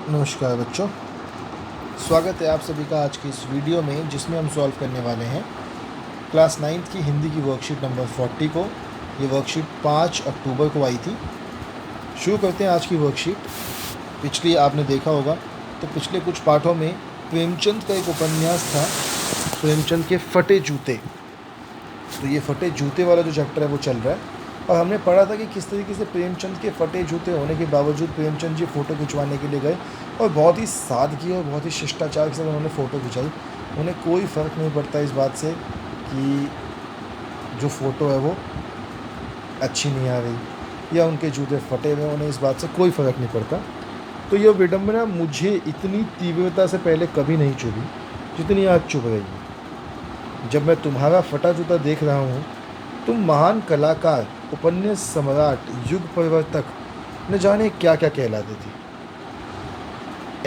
नमस्कार बच्चों, स्वागत है आप सभी का आज की इस वीडियो में जिसमें हम सॉल्व करने वाले हैं क्लास 9th की हिंदी की वर्कशीट नंबर 40 को। ये वर्कशीट 5 अक्टूबर को आई थी। शुरू करते हैं आज की वर्कशीट। पिछली आपने देखा होगा तो पिछले कुछ पाठों में प्रेमचंद का एक उपन्यास था, प्रेमचंद के फटे जूते। तो ये फटे जूते वाला जो चैप्टर है वो चल रहा है और हमने पढ़ा था कि किस तरीके से प्रेमचंद के फटे जूते होने के बावजूद प्रेमचंद जी फ़ोटो खिंचवाने के लिए गए और बहुत ही सादगी और बहुत ही शिष्टाचार के साथ उन्होंने फ़ोटो खिंचाई। उन्हें कोई फ़र्क नहीं पड़ता इस बात से कि जो फ़ोटो है वो अच्छी नहीं आ रही या उनके जूते फटे हुए, उन्हें इस बात से कोई फ़र्क नहीं पड़ता। तो यह विडम्बना मुझे इतनी तीव्रता से पहले कभी नहीं चुभी जितनी आज चुभ रही है। जब मैं तुम्हारा फटा जूता देख रहा हूँ, तुम महान कलाकार, उपन्यास सम्राट, युग परिवर्तक, न जाने क्या क्या कहलाते थे।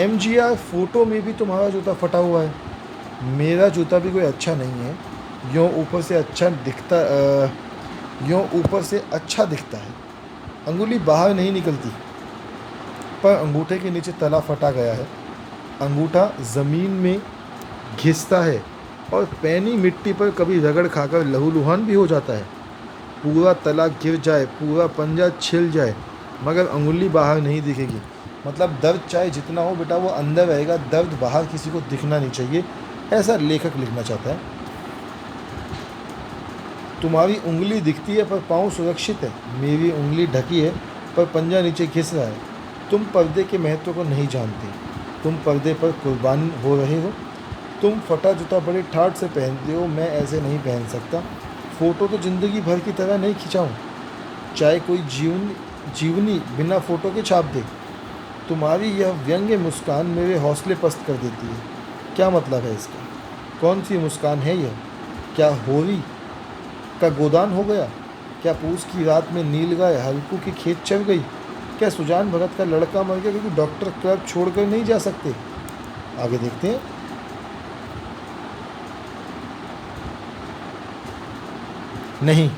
MGR फोटो में भी तुम्हारा जूता फटा हुआ है। मेरा जूता भी कोई अच्छा नहीं है। यूँ ऊपर से अच्छा दिखता है। अंगुली बाहर नहीं निकलती, पर अंगूठे के नीचे तला फटा गया है। अंगूठा ज़मीन में घिसता है और पैनी मिट्टी पर कभी रगड़ खाकर लहूलुहान भी हो जाता है। पूरा तला गिर जाए, पूरा पंजा छिल जाए, मगर अंगुली बाहर नहीं दिखेगी। मतलब दर्द चाहे जितना हो बेटा, वो अंदर रहेगा, दर्द बाहर किसी को दिखना नहीं चाहिए, ऐसा लेखक लिखना चाहता है। तुम्हारी उंगली दिखती है पर पाँव सुरक्षित है। मेरी उंगली ढकी है पर पंजा नीचे घिस रहा है। तुम पर्दे के महत्व को नहीं जानते। तुम पर्दे पर कुर्बान हो रहे हो। तुम फटा जूता बड़े ठाठ से पहनते हो, मैं ऐसे नहीं पहन सकता। फ़ोटो तो ज़िंदगी भर की तरह नहीं खिंचाऊँ, चाहे कोई जीवनी बिना फ़ोटो के छाप दे। तुम्हारी यह व्यंग्य मुस्कान मेरे हौसले पस्त कर देती है। क्या मतलब है इसका? कौन सी मुस्कान है यह? क्या होरी का गोदान हो गया? क्या पूस की रात में नील गाय हल्कू के खेत चढ़ गई? क्या सुजान भगत का लड़का मर गया क्योंकि डॉक्टर क्लब छोड़कर नहीं जा सकते? आगे देखते हैं। नहीं,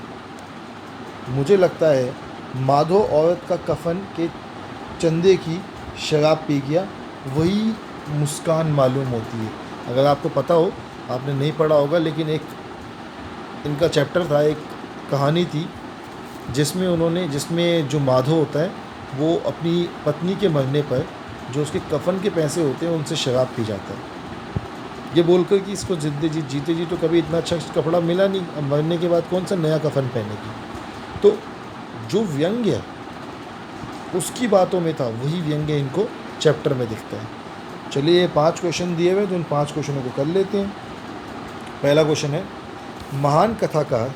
मुझे लगता है माधो औरत का कफन के चंदे की शराब पी गया, वही मुस्कान मालूम होती है। अगर आपको पता हो, आपने नहीं पढ़ा होगा, लेकिन एक इनका चैप्टर था, एक कहानी थी जिसमें जो माधो होता है वो अपनी पत्नी के मरने पर जो उसके कफन के पैसे होते हैं उनसे शराब पी जाता है, ये बोलकर कि इसको जीते जी तो कभी इतना अच्छा कपड़ा मिला नहीं, अब मरने के बाद कौन सा नया कफन पहनेगी। तो जो व्यंग्य है उसकी बातों में था, वही व्यंग्य इनको चैप्टर में दिखता है। चलिए, ये 5 क्वेश्चन दिए हुए, तो उन 5 क्वेश्चनों को कर लेते हैं। पहला क्वेश्चन है, महान कथाकार,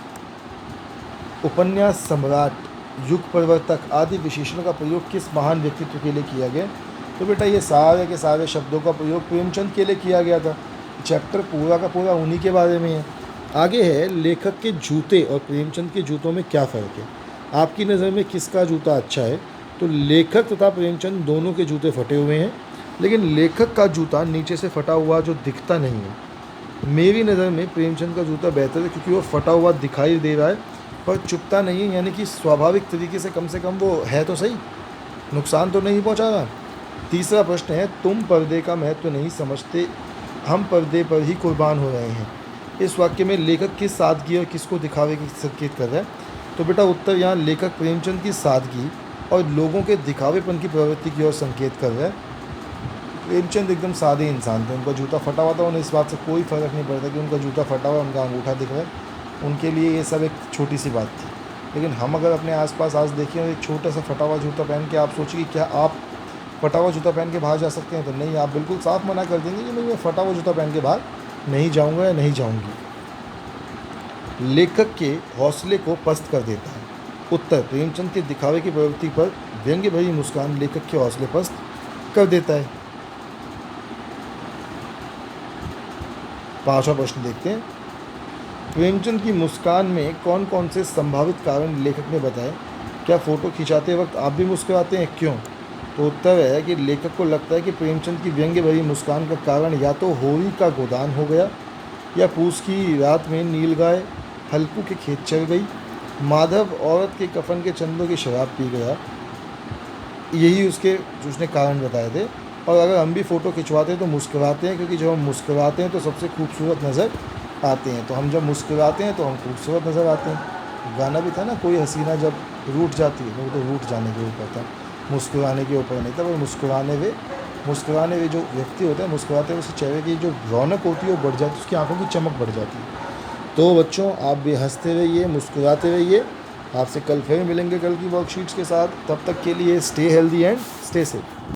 उपन्यास सम्राट, युग परिवर्तक आदि विशेषणों का प्रयोग किस महान व्यक्तित्व के लिए किया गया? तो बेटा ये सारे के सारे शब्दों का प्रयोग प्रेमचंद के लिए किया गया था। चैप्टर पूरा का पूरा उन्हीं के बारे में है। आगे है, लेखक के जूते और प्रेमचंद के जूतों में क्या फ़र्क है? आपकी नज़र में किसका जूता अच्छा है? तो लेखक तथा प्रेमचंद दोनों के जूते फटे हुए हैं, लेकिन लेखक का जूता नीचे से फटा हुआ जो दिखता नहीं है। मेरी नज़र में प्रेमचंद का जूता बेहतर है क्योंकि वो फटा हुआ दिखाई दे रहा है पर चुभता नहीं है, यानी कि स्वाभाविक तरीके से कम वो है तो सही, नुकसान तो नहीं पहुँचा रहा। तीसरा प्रश्न है, तुम पर्दे का महत्व नहीं समझते, हम पर्दे पर ही कुर्बान हो रहे हैं। इस वाक्य में लेखक किस सादगी और किसको दिखावे की संकेत कर रहा है? तो बेटा उत्तर यहाँ लेखक प्रेमचंद की सादगी और लोगों के दिखावेपन की प्रवृत्ति की ओर संकेत कर रहा है। प्रेमचंद एकदम सादे इंसान थे, उनका जूता फटा हुआ था, उन्हें इस बात से कोई फ़र्क नहीं पड़ता कि उनका जूता फटा हुआ, उनका अंगूठा दिख रहा है, उनके लिए ये सब एक छोटी सी बात थी। लेकिन हम अगर अपने आसपास आज देखें और एक छोटा सा फटा हुआ जूता पहन के, आप सोचिए क्या आप फटा हुआ जूता पहन के बाहर जा सकते हैं? तो नहीं, आप बिल्कुल साफ मना कर देंगे कि मैं फटा हुआ जूता पहन के बाहर नहीं जाऊंगा या नहीं जाऊंगी। लेखक के हौसले को पस्त कर देता है। उत्तर, प्रेमचंद के दिखावे की प्रवृत्ति पर व्यंग्य भरी मुस्कान लेखक के हौसले पस्त कर देता है। 5वां प्रश्न देखते हैं, प्रेमचंद की मुस्कान में कौन कौन से संभावित कारण लेखक ने बताए? क्या फ़ोटो खिंचाते वक्त आप भी मुस्कुराते हैं, क्यों? तो उत्तर है कि लेखक को लगता है कि प्रेमचंद की व्यंग्य भरी मुस्कान का कारण या तो होरी का गोदान हो गया, या पूस की रात में नीलगाय हल्कू के खेत चल गई, माधव औरत के कफन के चंदों की शराब पी गया, यही उसके जो उसने कारण बताए थे। और अगर हम भी फ़ोटो खिंचवाते हैं तो मुस्कुराते हैं, क्योंकि जब हम मुस्कुराते हैं तो सबसे खूबसूरत नज़र आते हैं। तो हम जब मुस्कुराते हैं तो हम खूबसूरत नज़र आते हैं। गाना भी था ना, कोई हसीना जब रूठ जाती है, वो तो रूठ जाने के ऊपर था, मुस्कुराने के ऊपर नहीं था। पर मुस्कुराने हुए जो व्यक्ति होता है, मुस्कुराते हुए उसके चेहरे की जो रौनक होती है वो बढ़ जाती है, उसकी आंखों की चमक बढ़ जाती है। तो बच्चों, आप भी हंसते रहिए, मुस्कुराते रहिए। आपसे कल फिर मिलेंगे कल की वर्कशीट्स के साथ। तब तक के लिए stay healthy and stay safe.